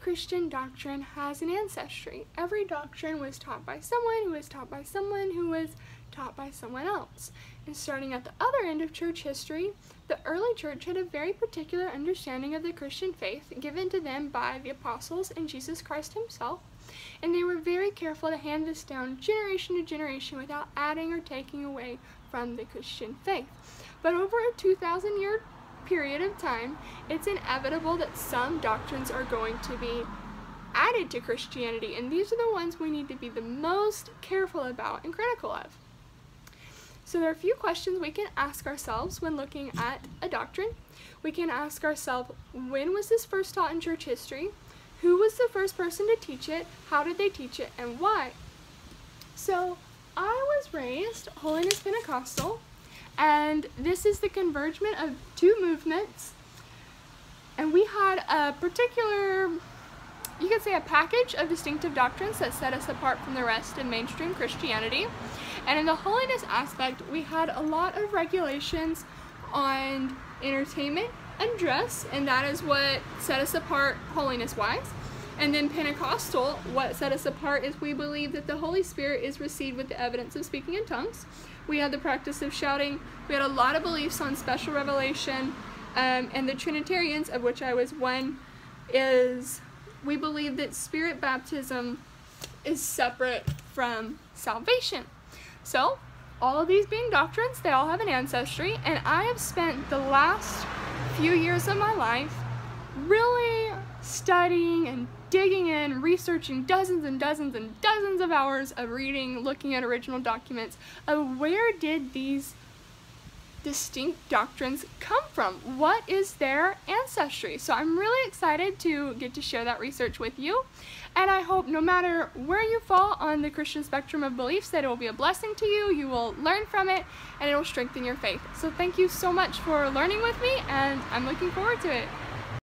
Christian doctrine has an ancestry. Every doctrine was taught by someone who was taught by someone who was taught by someone else. And starting at the other end of church history, the early church had a very particular understanding of the Christian faith given to them by the apostles and Jesus Christ himself, and they were very careful to hand this down generation to generation without adding or taking away from the Christian faith. But over a 2,000-year period of time, it's inevitable that some doctrines are going to be added to Christianity, and these are the ones we need to be the most careful about and critical of. So there are a few questions we can ask ourselves when looking at a doctrine. We can ask ourselves, when was this first taught in church history? Who was the first person to teach it? How did they teach it, and why? So I was raised Holiness Pentecostal, and this is the convergence of two movements, and we had a particular, you could say, a package of distinctive doctrines that set us apart from the rest of mainstream Christianity. And in the holiness aspect, we had a lot of regulations on entertainment and dress, and that is what set us apart holiness-wise. And then Pentecostal, what set us apart is we believe that the Holy Spirit is received with the evidence of speaking in tongues. We had the practice of shouting. We had a lot of beliefs on special revelation, and the Trinitarians, of which I was one, is we believe that spirit baptism is separate from salvation. So, all of these being doctrines, they all have an ancestry, and I have spent the last few years of my life really studying and digging in, researching dozens and dozens and dozens of hours of reading, looking at original documents of where did these distinct doctrines come from? What is their ancestry? So I'm really excited to get to share that research with you, and I hope no matter where you fall on the Christian spectrum of beliefs that it will be a blessing to you, you will learn from it, and it will strengthen your faith. So thank you so much for learning with me, and I'm looking forward to it.